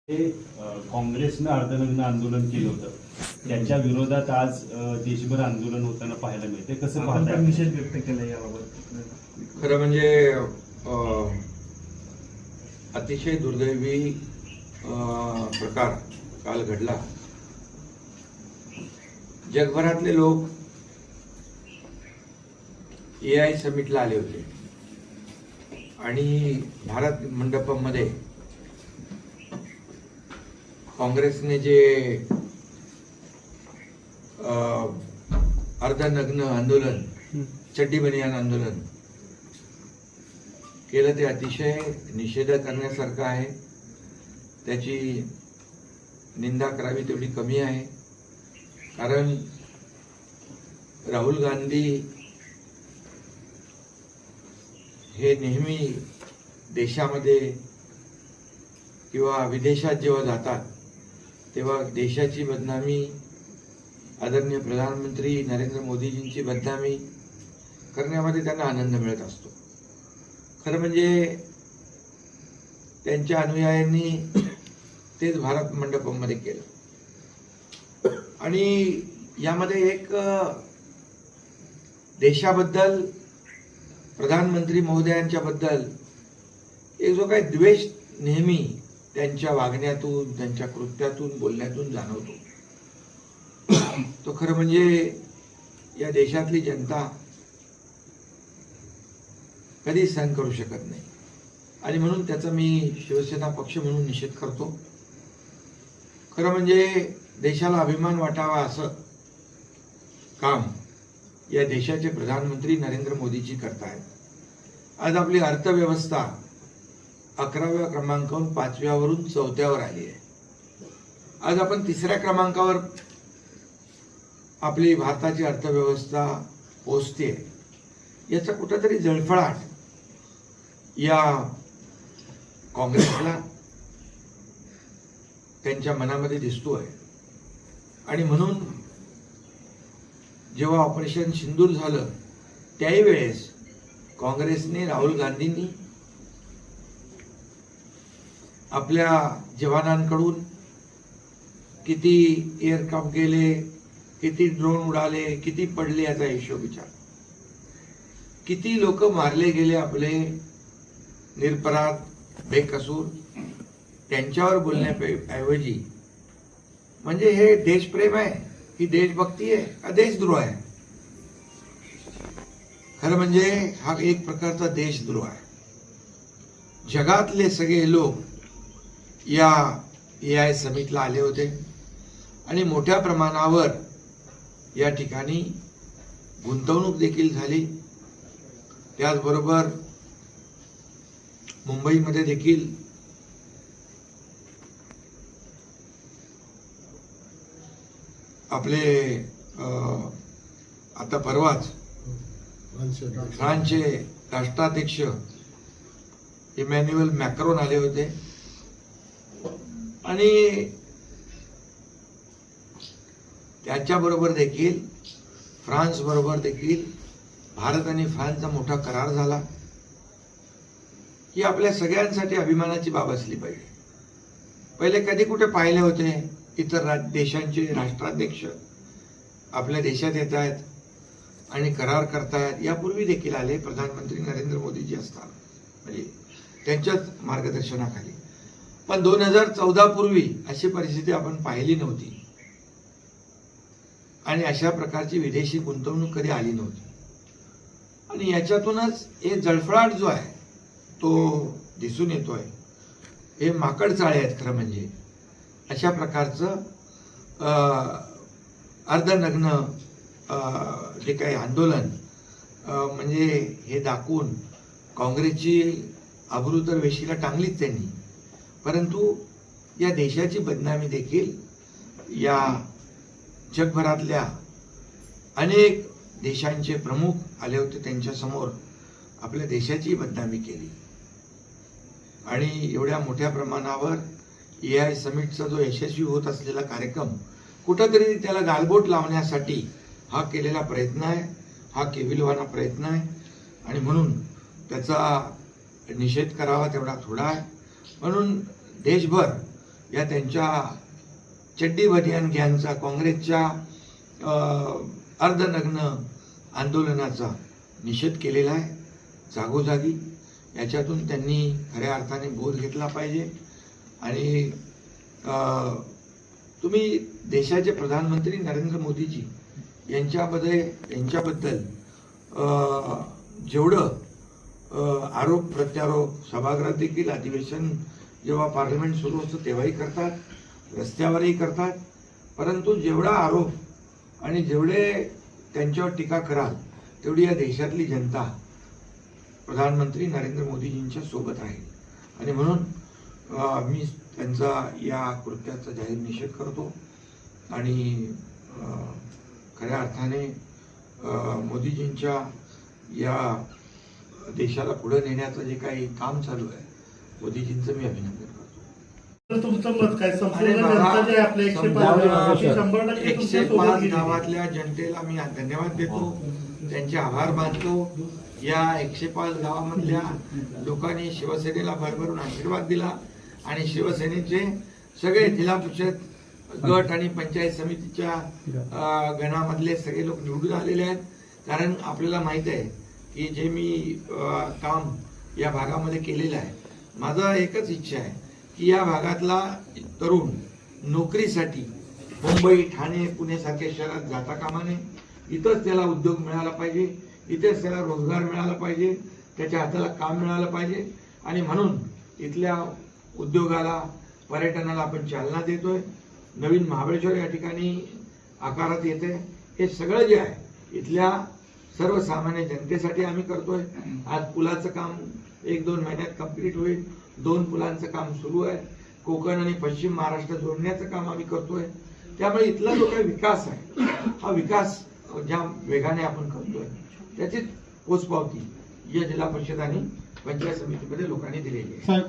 काँग्रेसनं अर्धनग्न आंदोलन केलं होतं, त्याच्या विरोधात आज देशभर आंदोलन होताना पाहायला मिळते. कसं पाहता? निषेध व्यक्त केला याबाबत. खरं म्हणजे अतिशय दुर्दैवी प्रकार काल घडला. जगभरातले लोक AI समिटला आले होते आणि भारत मंडपमध्ये काँग्रेसने जे अर्धनग्न आंदोलन, चड्डी बनियान आंदोलन केलं ते अतिशय निषेध करण्यासारखं आहे. त्याची निंदा करावी तेवढी कमी आहे. कारण राहुल गांधी हे नेहमी देशामध्ये किंवा विदेशात जेव्हा जातात तेव्हा देशाची बदनामी, आदरणीय प्रधानमंत्री नरेंद्र मोदीजींची बदनामी करण्यामध्ये त्यांना आनंद मिळत असतो. खरं म्हणजे त्यांच्या अनुयायांनी तेच भारत मंडपमध्ये केलं आणि यामध्ये एक देशाबद्दल, प्रधानमंत्री महोदयांच्या बद्दल एक जो काही द्वेष नेहमी त्यांच्या वागण्यातून, त्यांच्या कृत्यातून, बोलण्यातून जाणवतो, तो खरं म्हणजे या देशातली जनता कधी सहन करू शकत नाही आणि म्हणून त्याचा मी शिवसेना पक्ष म्हणून निषेध करतो. खरं म्हणजे देशाला अभिमान वाटावा असं काम या देशाचे प्रधानमंत्री नरेंद्र मोदीजी करतायत. आज आपली अर्थव्यवस्था 11व्या क्रमांकावरून 5व्यावरून 4थ्यावर आली आहे. आज आपण 3ऱ्या क्रमांकावर आपली भारताची अर्थव्यवस्था पोहोचते. याचा कुठेतरी जळफळाट या काँग्रेसला त्यांच्या मनामध्ये दिसतोय आणि म्हणून जेव्हा ऑपरेशन सिंदूर झालं त्याही वेळेस काँग्रेसने, राहुल गांधींनी आपल्या जवानांकडून किती एअरक्राफ्ट गेले, किती ड्रोन उडाले, किती पडले याचा हिशोब विचार, किती लोक मारले गेले आपले निरपराध, बेकसूर, त्यांच्यावर बोलण्याऐवजी म्हणजे हे देशप्रेम आहे, ही देशभक्ती आहे का देशद्रोह आहे? खरं म्हणजे हा एक प्रकारचा देशद्रोह आहे. जगातले सगळे लोक या AI समिटला आले होते आणि मोठ्या प्रमाणावर या ठिकाणी गुंतवणूक देखील झाली. त्याचबरोबर मुंबईमध्ये देखील आपले आता परवाच फ्रान्सचे राष्ट्राध्यक्ष इमॅन्युएल मॅक्रोन आले होते आणि त्याच्याबरोबर देखील फ्रान्स बरोबर देखील भारत आणि फ्रान्सचा मोठा करार झाला. ही आपल्या सगळ्यांसाठी अभिमानाची बाब असली पाहिजे. पहिले कधी कुठे पाहिले होते इतर देशांचे राष्ट्राध्यक्ष आपल्या देशात येत आहेत आणि करार करतायत? यापूर्वी देखील आले प्रधानमंत्री नरेंद्र मोदीजी असतात, म्हणजे त्यांच्याच मार्गदर्शनाखाली. पण 2014 पूर्वी अशी परिस्थिती आपण पाहिली नव्हती आणि अशा प्रकारची विदेशी गुंतवणूक कधी आली नव्हती. आणि याच्यातूनच हे जळफळाट जो आहे तो दिसून येतोय. हे माकड चाळे आहेत खरं म्हणजे. अशा प्रकारचं अर्धनग्न जे काही आंदोलन म्हणजे हे दाखवून काँग्रेसची अब्रू तर वेशीला टांगलीच त्यांनी, परंतु या देशाची बदनामी देखील या जगभरातल्या अनेक देशांचे प्रमुख आले होते त्यांच्यासमोर आपल्या देशाची बदनामी केली. आणि एवढ्या मोठ्या प्रमाणावर AI समिटचा जो यशस्वी होत असलेला कार्यक्रम कुठंतरी त्याला गालबोट लावण्यासाठी हा केलेला प्रयत्न आहे, हा केविलवाना प्रयत्न आहे आणि म्हणून त्याचा निषेध करावा तेवढा थोडा आहे. म्हणून देशभर या त्यांच्या चड्डी बनियान गँगचा, काँग्रेसच्या अर्धनग्न आंदोलनाचा निषेध केलेला आहे जागोजागी. याच्यातून त्यांनी खऱ्या अर्थाने बोध घेतला पाहिजे. आणि तुम्ही देशाचे प्रधानमंत्री नरेंद्र मोदीजी यांच्याबद्दल जेवढं आरोप प्रत्यारोप सभागृहात देखील अधिवेशन जेव्हा पार्लमेंट सुरू असतं तेव्हाही करतात, रस्त्यावरही करतात, परंतु जेवढा आरोप आणि जेवढे त्यांच्यावर टीका कराल तेवढी या देशातली जनता प्रधानमंत्री नरेंद्र मोदीजींच्या सोबत राहील. आणि म्हणून मी त्यांचा या कृत्याचा जाहीर निषेध करतो. आणि खऱ्या अर्थाने मोदीजींच्या या देशाला पुढे नेण्याचं जे काही काम चालू आहे मोदीजींचं मी अभिनंदन करतो. तुमचं मत काय? अरे संपूर्ण बाबा, जनता जे आपल्या 105 गावातल्या जनतेला मी धन्यवाद देतो, त्यांचे आभार मानतो. या 105 गावामधल्या लोकांनी शिवसेनेला भरभरून आशीर्वाद दिला आणि शिवसेनेचे सगळे जिल्हा परिषद गट आणि पंचायत समितीच्या गणामधले सगळे लोक निवडून आलेले आहेत. कारण आपल्याला माहित आहे की जे मी काम या भागामध्ये केलेलं आहे, माझा एकच इच्छा आहे की या भागातला तरुण नोकरीसाठी मुंबई, ठाणे, पुणे सारख्या शहरात जाता कामा नये. इथंच त्याला उद्योग मिळाला पाहिजे, इथेच त्याला रोजगार मिळाला पाहिजे, त्याच्या हाताला काम मिळालं पाहिजे. आणि म्हणून इथल्या उद्योगाला, पर्यटनाला आपण चालना देतोय. नवीन महाबळेश्वर या ठिकाणी आकारात येते. हे सगळं जे आहे इथल्या सर्वसामान्य जनतेसाठी आम्ही करतोय. आज पुलाचं काम 1-2 महिन्यात कंप्लीट होईल. 2 पुलांचं काम सुरू आहे. कोकण आणि पश्चिम महाराष्ट्र जोडण्याचं काम आम्ही करतोय. त्यामुळे इथला जो काही विकास आहे, हा विकास ज्या वेगाने आपण करतोय त्याची पोचपावती या जिल्हा परिषद आणि पंचायत समितीमध्ये लोकांनी दिलेली आहे.